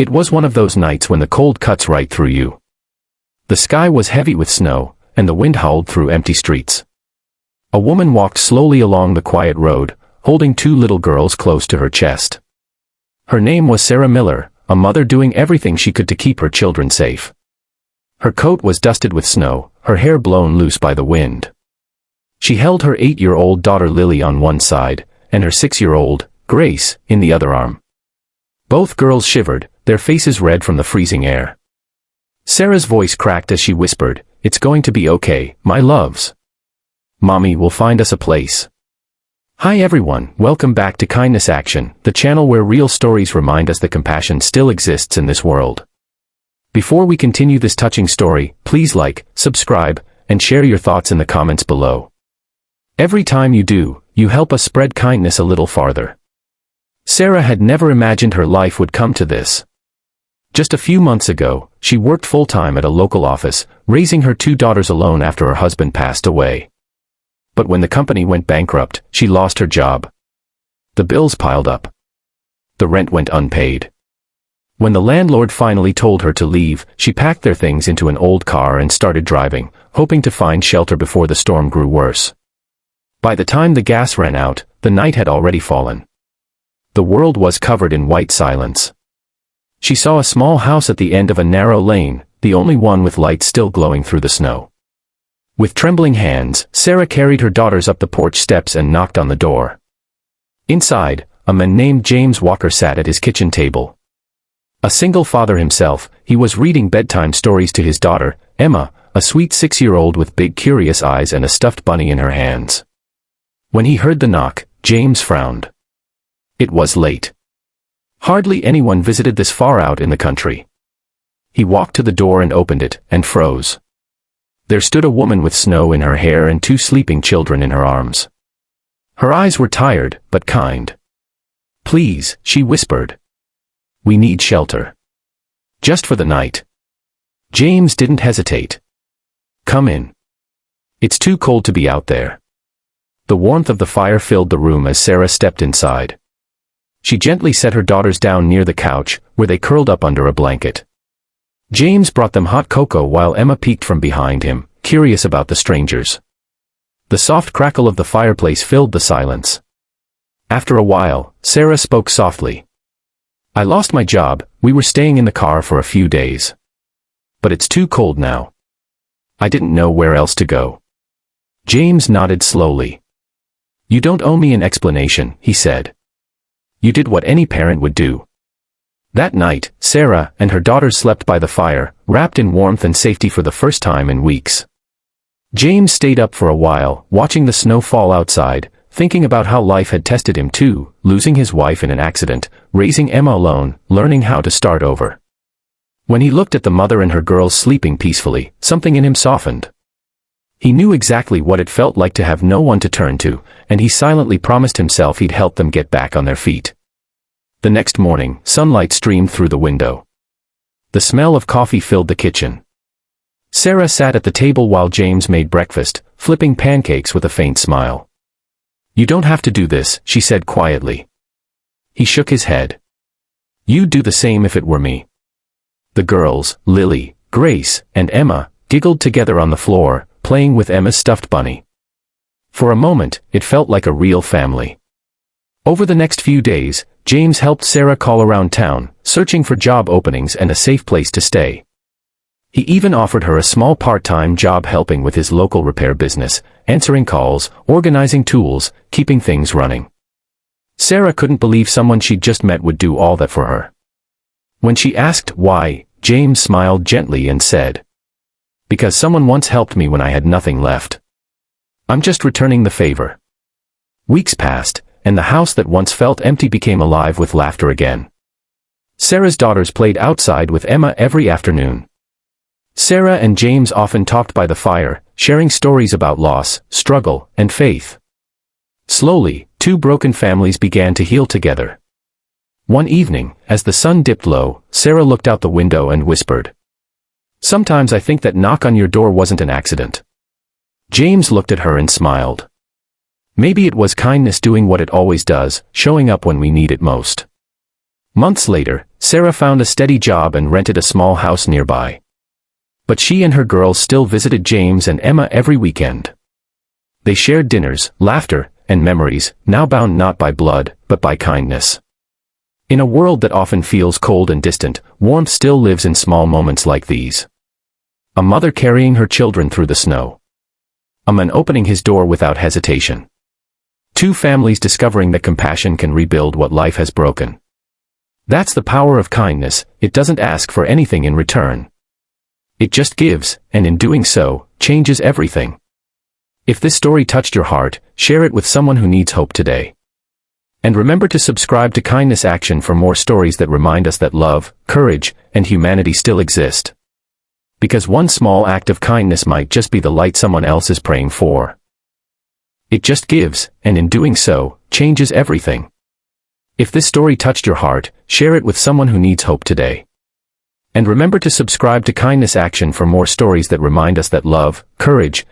It was one of those nights when the cold cuts right through you. The sky was heavy with snow, and the wind howled through empty streets. A woman walked slowly along the quiet road, holding two little girls close to her chest. Her name was Sarah Miller, a mother doing everything she could to keep her children safe. Her coat was dusted with snow, her hair blown loose by the wind. She held her 8-year-old daughter Lily on one side, and her 6-year-old, Grace, in the other arm. Both girls shivered, their faces red from the freezing air. Sarah's voice cracked as she whispered, "It's going to be okay, my loves. Mommy will find us a place." Hi everyone, welcome back to Kindness Action, the channel where real stories remind us that compassion still exists in this world. Before we continue this touching story, please like, subscribe, and share your thoughts in the comments below. Every time you do, you help us spread kindness a little farther. Sarah had never imagined her life would come to this. Just a few months ago, she worked full-time at a local office, raising her 2 daughters alone after her husband passed away. But when the company went bankrupt, she lost her job. The bills piled up. The rent went unpaid. When the landlord finally told her to leave, she packed their things into an old car and started driving, hoping to find shelter before the storm grew worse. By the time the gas ran out, the night had already fallen. The world was covered in white silence. She saw a small house at the end of a narrow lane, the only one with lights still glowing through the snow. With trembling hands, Sarah carried her daughters up the porch steps and knocked on the door. Inside, a man named James Walker sat at his kitchen table. A single father himself, he was reading bedtime stories to his daughter, Emma, a sweet 6-year-old with big curious eyes and a stuffed bunny in her hands. When he heard the knock, James frowned. It was late. Hardly anyone visited this far out in the country. He walked to the door and opened it, and froze. There stood a woman with snow in her hair and 2 sleeping children in her arms. Her eyes were tired, but kind. "Please," she whispered. "We need shelter. Just for the night." James didn't hesitate. "Come in. It's too cold to be out there." The warmth of the fire filled the room as Sarah stepped inside. She gently set her daughters down near the couch, where they curled up under a blanket. James brought them hot cocoa while Emma peeked from behind him, curious about the strangers. The soft crackle of the fireplace filled the silence. After a while, Sarah spoke softly. "I lost my job, we were staying in the car for a few days. But it's too cold now. I didn't know where else to go." James nodded slowly. "You don't owe me an explanation," he said. "You did what any parent would do." That night, Sarah and her daughters slept by the fire, wrapped in warmth and safety for the first time in weeks. James stayed up for a while, watching the snow fall outside, thinking about how life had tested him too, losing his wife in an accident, raising Emma alone, learning how to start over. When he looked at the mother and her girls sleeping peacefully, something in him softened. He knew exactly what it felt like to have no one to turn to, and he silently promised himself he'd help them get back on their feet. The next morning, sunlight streamed through the window. The smell of coffee filled the kitchen. Sarah sat at the table while James made breakfast, flipping pancakes with a faint smile. "You don't have to do this," she said quietly. He shook his head. "You'd do the same if it were me." The girls, Lily, Grace, and Emma, giggled together on the floor, playing with Emma's stuffed bunny. For a moment, it felt like a real family. Over the next few days, James helped Sarah call around town, searching for job openings and a safe place to stay. He even offered her a small part-time job helping with his local repair business, answering calls, organizing tools, keeping things running. Sarah couldn't believe someone she'd just met would do all that for her. When she asked why, James smiled gently and said, "Because someone once helped me when I had nothing left. I'm just returning the favor." Weeks passed, and the house that once felt empty became alive with laughter again. Sarah's daughters played outside with Emma every afternoon. Sarah and James often talked by the fire, sharing stories about loss, struggle, and faith. Slowly, 2 broken families began to heal together. One evening, as the sun dipped low, Sarah looked out the window and whispered, "Sometimes I think that knock on your door wasn't an accident." James looked at her and smiled. Maybe it was kindness doing what it always does, showing up when we need it most. Months later, Sarah found a steady job and rented a small house nearby. But she and her girls still visited James and Emma every weekend. They shared dinners, laughter, and memories, now bound not by blood, but by kindness. In a world that often feels cold and distant, warmth still lives in small moments like these. A mother carrying her children through the snow. A man opening his door without hesitation. Two families discovering that compassion can rebuild what life has broken. That's the power of kindness. It doesn't ask for anything in return. It just gives, and in doing so, changes everything. If this story touched your heart, share it with someone who needs hope today. And remember to subscribe to Kindness Action for more stories that remind us that love, courage, and humanity still exist. Because one small act of kindness might just be the light someone else is praying for. It just gives, and in doing so, changes everything. If this story touched your heart, share it with someone who needs hope today. And remember to subscribe to Kindness Action for more stories that remind us that love, courage,